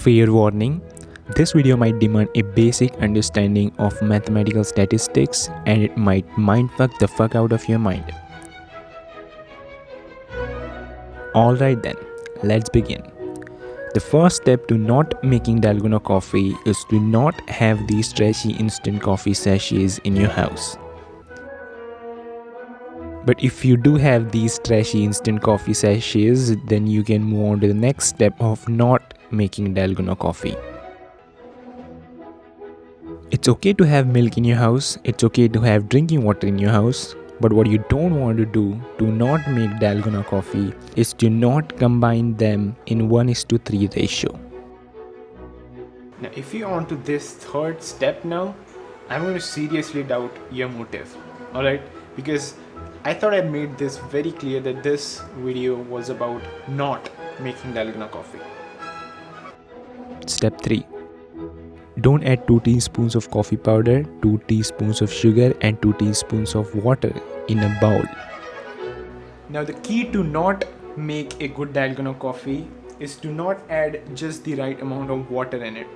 Fair warning, this video might demand a basic understanding of mathematical statistics and it might mindfuck the fuck out of your mind. Alright then, let's begin. The first step to not making dalgona coffee is to not have these trashy instant coffee sachets in your house. But if you do have these trashy instant coffee sachets, then you can move on to the next step of not making dalgona coffee. It's okay to have milk in your house, it's okay to have drinking water in your house, but what you don't want to do to not make dalgona coffee is to not combine them in 1:3 ratio. Now, if you're on to this third step now, I'm going to seriously doubt your motive, alright? Because I thought I made this very clear that this video was about not making dalgona coffee. Step 3. Don't add 2 teaspoons of coffee powder, 2 teaspoons of sugar and 2 teaspoons of water in a bowl. Now the key to not make a good dalgona coffee is to not add just the right amount of water in it.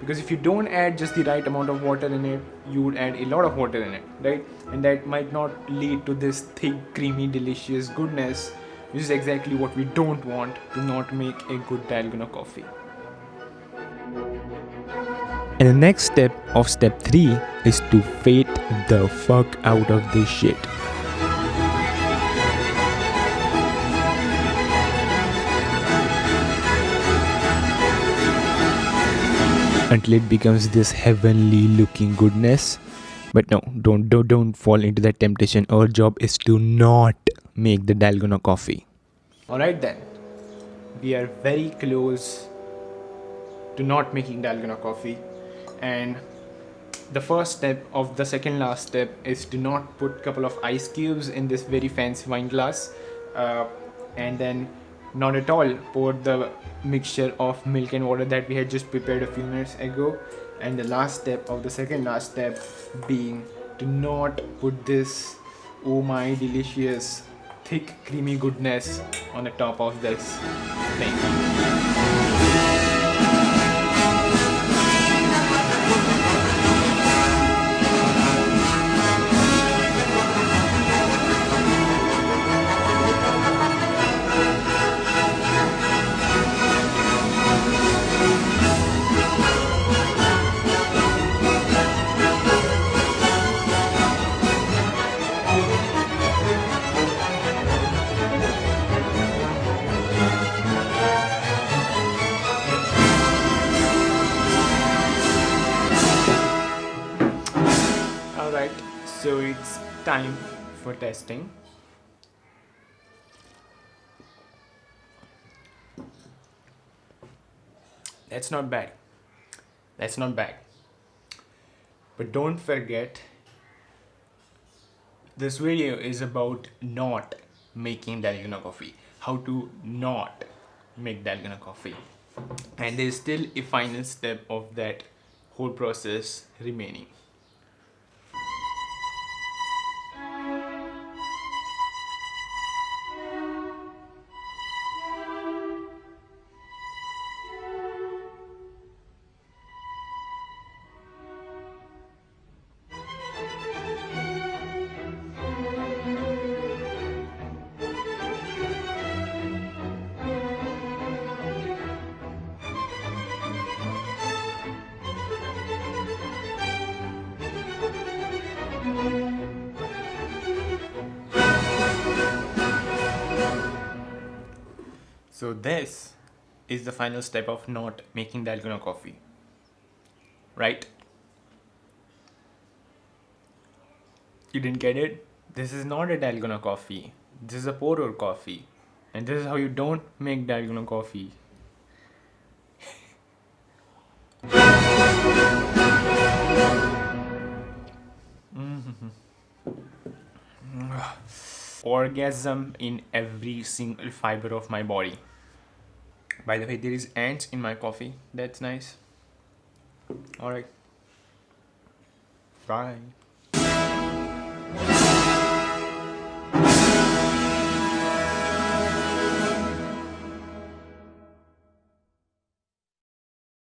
Because if you don't add just the right amount of water in it, you would add a lot of water in it, right? And that might not lead to this thick, creamy, delicious goodness, which is exactly what we don't want to not make a good dalgona coffee. And the next step of step 3 is to fade the fuck out of this shit. Until it becomes this heavenly looking goodness. But no, don't fall into that temptation. Our job is to not make the dalgona coffee. Alright then, we are very close to not making dalgona coffee, and the first step of the second last step is to not put couple of ice cubes in this very fancy wine glass, and then not at all pour the mixture of milk and water that we had just prepared a few minutes ago. And the last step of the second last step being to not put this oh my delicious thick creamy goodness on the top of this thing. Alright, so it's time for testing. That's not bad. That's not bad. But don't forget, this video is about not making dalgona coffee. How to not make dalgona coffee. And there's still a final step of that whole process remaining. So this is the final step of not making dalgona coffee, right? You didn't get it? This is not a dalgona coffee. This is a pour-over coffee. And this is how you don't make dalgona coffee. Orgasm in every single fiber of my body. By the way, there is ants in my coffee. That's nice. Alright. Bye.